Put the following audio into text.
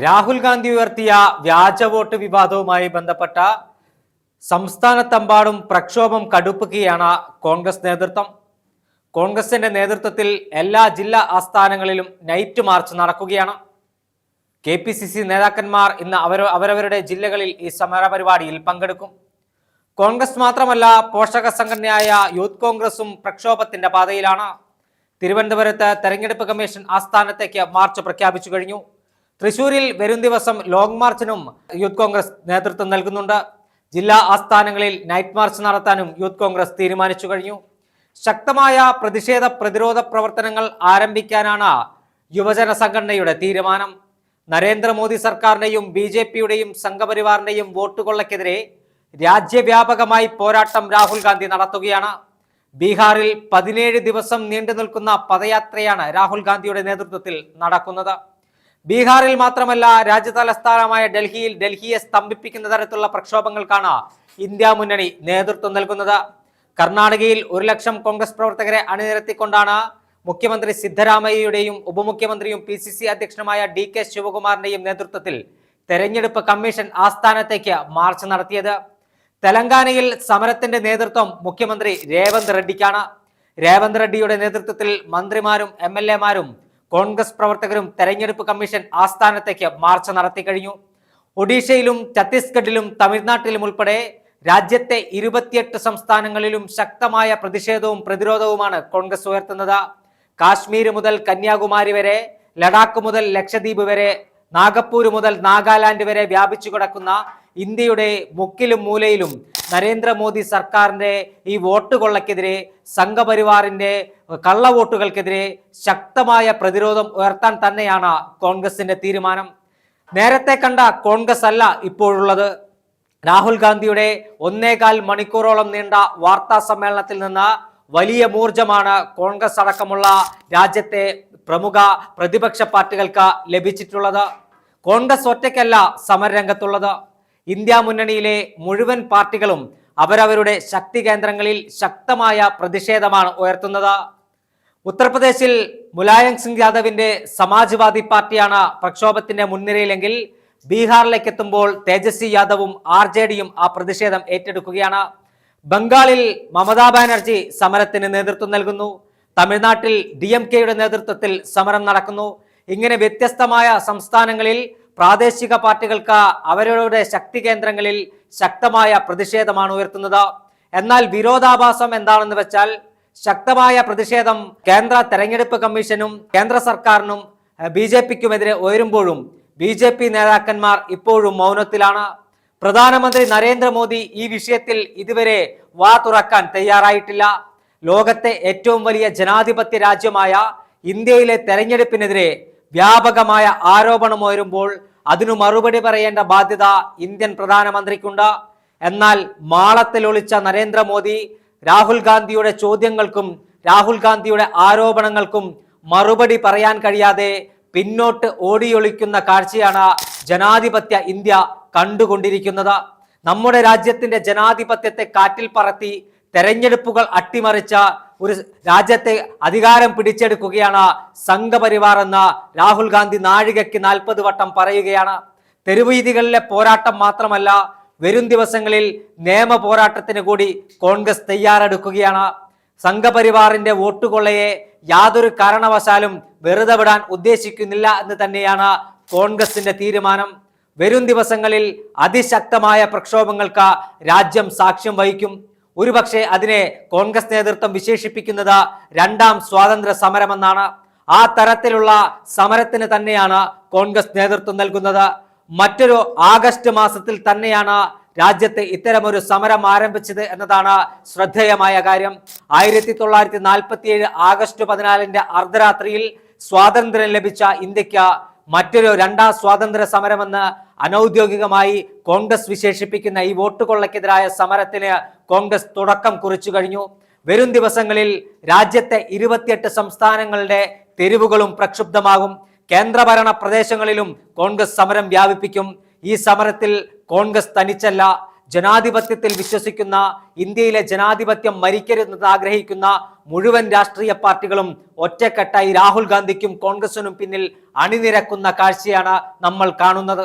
രാഹുൽ ഗാന്ധി ഉയർത്തിയ വ്യാജ വോട്ട് വിവാദവുമായി ബന്ധപ്പെട്ട സംസ്ഥാനത്തെമ്പാടും പ്രക്ഷോഭം കടുപ്പിക്കുകയാണ് കോൺഗ്രസ് നേതൃത്വം. കോൺഗ്രസിന്റെ നേതൃത്വത്തിൽ എല്ലാ ജില്ലാ ആസ്ഥാനങ്ങളിലും നൈറ്റ് മാർച്ച് നടക്കുകയാണ്. KPCC നേതാക്കന്മാർ ഇന്ന് അവരവരുടെ ജില്ലകളിൽ ഈ സമരപരിപാടിയിൽ പങ്കെടുക്കും. കോൺഗ്രസ് മാത്രമല്ല, പോഷക സംഘടനയായ യൂത്ത് കോൺഗ്രസും പ്രക്ഷോഭത്തിന്റെ പാതയിലാണ്. തിരുവനന്തപുരത്ത് തെരഞ്ഞെടുപ്പ് കമ്മീഷൻ ആസ്ഥാനത്തേക്ക് മാർച്ച് പ്രഖ്യാപിച്ചു കഴിഞ്ഞു. തൃശൂരിൽ വരും ദിവസം ലോങ് മാർച്ചിനും യൂത്ത് കോൺഗ്രസ് നേതൃത്വം നൽകുന്നുണ്ട്. ജില്ലാ ആസ്ഥാനങ്ങളിൽ നൈറ്റ് മാർച്ച് നടത്താനും യൂത്ത് കോൺഗ്രസ് തീരുമാനിച്ചു കഴിഞ്ഞു. ശക്തമായ പ്രതിരോധ പ്രവർത്തനങ്ങൾ ആരംഭിക്കാനാണ് യുവജന സംഘടനയുടെ തീരുമാനം. നരേന്ദ്രമോദി സർക്കാരിന്റെയും BJPയുടെയും സംഘപരിവാറിന്റെയും വോട്ടുകൊള്ളക്കെതിരെ രാജ്യവ്യാപകമായി പോരാട്ടം രാഹുൽ ഗാന്ധി നടത്തുകയാണ്. ബീഹാറിൽ 17 ദിവസം നീണ്ടു നിൽക്കുന്ന പദയാത്രയാണ് രാഹുൽ ഗാന്ധിയുടെ നേതൃത്വത്തിൽ നടക്കുന്നത്. ബീഹാറിൽ മാത്രമല്ല, രാജ്യതലസ്ഥാനമായ ഡൽഹിയെ സ്തംഭിപ്പിക്കുന്ന തരത്തിലുള്ള പ്രക്ഷോഭങ്ങൾക്കാണ് ഇന്ത്യ മുന്നണി നേതൃത്വം നൽകുന്നത്. കർണാടകയിൽ 1 ലക്ഷം കോൺഗ്രസ് പ്രവർത്തകരെ അണിനിരത്തിക്കൊണ്ടാണ് മുഖ്യമന്ത്രി സിദ്ധരാമയ്യയുടെയും ഉപമുഖ്യമന്ത്രിയും PCC അധ്യക്ഷനുമായ DK ശിവകുമാറിന്റെയും നേതൃത്വത്തിൽ തെരഞ്ഞെടുപ്പ് കമ്മീഷൻ ആസ്ഥാനത്തേക്ക് മാർച്ച് നടത്തിയത്. തെലങ്കാനയിൽ സമരത്തിന്റെ നേതൃത്വം മുഖ്യമന്ത്രി രേവന്ത് റെഡ്ഡിക്കാണ്. രേവന്ത് റെഡ്ഡിയുടെ നേതൃത്വത്തിൽ മന്ത്രിമാരും MLA-മാരും കോൺഗ്രസ് പ്രവർത്തകരും തെരഞ്ഞെടുപ്പ് കമ്മീഷൻ ആസ്ഥാനത്തേക്ക് മാർച്ച് നടത്തി കഴിഞ്ഞു. ഒഡീഷയിലും ഛത്തീസ്ഗഡിലും തമിഴ്നാട്ടിലും ഉൾപ്പെടെ രാജ്യത്തെ 28 സംസ്ഥാനങ്ങളിലും ശക്തമായ പ്രതിഷേധവും പ്രതിരോധവുമാണ് കോൺഗ്രസ് ഉയർത്തുന്നത്. കാശ്മീർ മുതൽ കന്യാകുമാരി വരെ, ലഡാക്ക് മുതൽ ലക്ഷദ്വീപ് വരെ, നാഗപ്പൂർ മുതൽ നാഗാലാൻഡ് വരെ വ്യാപിച്ചു കിടക്കുന്ന ഇന്ത്യയുടെ മുക്കിലും മൂലയിലും നരേന്ദ്രമോദി സർക്കാരിന്റെ ഈ വോട്ട് കൊള്ളക്കെതിരെ, സംഘപരിവാറിന്റെ കള്ളവോട്ടുകൾക്കെതിരെ ശക്തമായ പ്രതിരോധം ഉയർത്താൻ തന്നെയാണ് കോൺഗ്രസിന്റെ തീരുമാനം. നേരത്തെ കണ്ട കോൺഗ്രസ് അല്ല ഇപ്പോഴുള്ളത്. രാഹുൽ ഗാന്ധിയുടെ 1.25 മണിക്കൂറോളം നീണ്ട വാർത്താ സമ്മേളനത്തിൽ നിന്ന് വലിയ ഊർജമാണ് കോൺഗ്രസ് അടക്കമുള്ള രാജ്യത്തെ പ്രമുഖ പ്രതിപക്ഷ പാർട്ടികൾക്ക് ലഭിച്ചിട്ടുള്ളത്. കോൺഗ്രസ് ഒറ്റയ്ക്കല്ല സമരരംഗത്തുള്ളത്. ഇന്ത്യ മുന്നണിയിലെ മുഴുവൻ പാർട്ടികളും അവരവരുടെ ശക്തി കേന്ദ്രങ്ങളിൽ ശക്തമായ പ്രതിഷേധമാണ് ഉയർത്തുന്നത്. ഉത്തർപ്രദേശിൽ മുലായം സിംഗ് യാദവിന്റെ സമാജ്വാദി പാർട്ടിയാണ് പ്രക്ഷോഭത്തിന്റെ മുൻനിരയിലെങ്കിൽ ബീഹാറിലേക്ക് എത്തുമ്പോൾ തേജസ്വി യാദവും RJDയും ആ പ്രതിഷേധം ഏറ്റെടുക്കുകയാണ്. ബംഗാളിൽ മമതാ ബാനർജി സമരത്തിന് നേതൃത്വം നൽകുന്നു. തമിഴ്നാട്ടിൽ DMKയുടെ നേതൃത്വത്തിൽ സമരം നടക്കുന്നു. ഇങ്ങനെ വ്യത്യസ്തമായ സംസ്ഥാനങ്ങളിൽ പ്രാദേശിക പാർട്ടികൾക്ക് അവരവരുടെ ശക്തി കേന്ദ്രങ്ങളിൽ ശക്തമായ പ്രതിഷേധമാണ് ഉയർത്തുന്നത്. എന്നാൽ വിരോധാഭാസം എന്താണെന്ന് വെച്ചാൽ, ശക്തമായ പ്രതിഷേധം കേന്ദ്ര തെരഞ്ഞെടുപ്പ് കമ്മീഷനും കേന്ദ്ര സർക്കാരിനും BJPക്കുമെതിരെ ഉയരുമ്പോഴും BJP നേതാക്കന്മാർ ഇപ്പോഴും മൗനത്തിലാണ്. പ്രധാനമന്ത്രി നരേന്ദ്രമോദി ഈ വിഷയത്തിൽ ഇതുവരെ വാ തുറക്കാൻ തയ്യാറായിട്ടില്ല. ലോകത്തെ ഏറ്റവും വലിയ ജനാധിപത്യ രാജ്യമായ ഇന്ത്യയിലെ തെരഞ്ഞെടുപ്പിനെതിരെ വ്യാപകമായ ആരോപണം ഉയരുമ്പോൾ അതിനു മറുപടി പറയേണ്ട ബാധ്യത ഇന്ത്യൻ പ്രധാനമന്ത്രിക്കുണ്ട്. എന്നാൽ മാളത്തിൽ ഒളിച്ച നരേന്ദ്രമോദി രാഹുൽ ഗാന്ധിയുടെ ചോദ്യങ്ങൾക്കും രാഹുൽ ഗാന്ധിയുടെ ആരോപണങ്ങൾക്കും മറുപടി പറയാൻ കഴിയാതെ പിന്നോട്ട് ഓടിയൊളിക്കുന്ന കാഴ്ചയാണ് ജനാധിപത്യ ഇന്ത്യ കണ്ടുകൊണ്ടിരിക്കുന്നത്. നമ്മുടെ രാജ്യത്തിന്റെ ജനാധിപത്യത്തെ കാറ്റിൽ പറത്തി തെരഞ്ഞെടുപ്പുകൾ അട്ടിമറിച്ച ഒരു രാജ്യത്തെ അധികാരം പിടിച്ചെടുക്കുകയാണ് സംഘപരിവാർ എന്ന് രാഹുൽ ഗാന്ധി നാഴികയ്ക്ക് 40 വട്ടം പറയുകയാണ്. തെരുവീതികളിലെ പോരാട്ടം മാത്രമല്ല, വരും ദിവസങ്ങളിൽ നിയമ പോരാട്ടത്തിന് കൂടി കോൺഗ്രസ് തയ്യാറെടുക്കുകയാണ്. സംഘപരിവാറിന്റെ വോട്ടുകൊള്ളയെ യാതൊരു കാരണവശാലും വെറുതെ വിടാൻ ഉദ്ദേശിക്കുന്നില്ല എന്ന് തന്നെയാണ് കോൺഗ്രസിന്റെ തീരുമാനം. വരും ദിവസങ്ങളിൽ അതിശക്തമായ പ്രക്ഷോഭങ്ങൾക്ക് രാജ്യം സാക്ഷ്യം വഹിക്കും. ഒരുപക്ഷെ അതിനെ കോൺഗ്രസ് നേതൃത്വം വിശേഷിപ്പിക്കുന്നത് 2ാം സ്വാതന്ത്ര്യ സമരമെന്നാണ്. ആ തരത്തിലുള്ള സമരത്തിന് തന്നെയാണ് കോൺഗ്രസ് നേതൃത്വം നൽകുന്നത്. മറ്റൊരു ആഗസ്റ്റ് മാസത്തിൽ തന്നെയാണ് രാജ്യത്ത് ഇത്തരമൊരു സമരം ആരംഭിച്ചത് എന്നതാണ് ശ്രദ്ധേയമായ കാര്യം. 1947 ആഗസ്റ്റ് 14 അർദ്ധരാത്രിയിൽ സ്വാതന്ത്ര്യം ലഭിച്ച ഇന്ത്യക്ക് മറ്റൊരു 2ാം സ്വാതന്ത്ര്യ സമരമെന്ന് അനൗദ്യോഗികമായി കോൺഗ്രസ് വിശേഷിപ്പിക്കുന്ന ഈ വോട്ടുകൊള്ളക്കെതിരായ സമരത്തിന് കോൺഗ്രസ് തുടക്കം കുറിച്ചു കഴിഞ്ഞു. വരും ദിവസങ്ങളിൽ രാജ്യത്തെ 28 സംസ്ഥാനങ്ങളുടെ തെരുവുകളും പ്രക്ഷുബ്ധമാകും. കേന്ദ്രഭരണ പ്രദേശങ്ങളിലും കോൺഗ്രസ് സമരം വ്യാപിപ്പിക്കും. ഈ സമരത്തിൽ കോൺഗ്രസ് തനിച്ചല്ല. ജനാധിപത്യത്തിൽ വിശ്വസിക്കുന്ന, ഇന്ത്യയിലെ ജനാധിപത്യം മരിക്കരുതെന്ന് ആഗ്രഹിക്കുന്ന മുഴുവൻ രാഷ്ട്രീയ പാർട്ടികളും ഒറ്റക്കെട്ടായി രാഹുൽ ഗാന്ധിക്കും കോൺഗ്രസിനും പിന്നിൽ അണിനിരക്കുന്ന കാഴ്ചയാണ് നമ്മൾ കാണുന്നത്.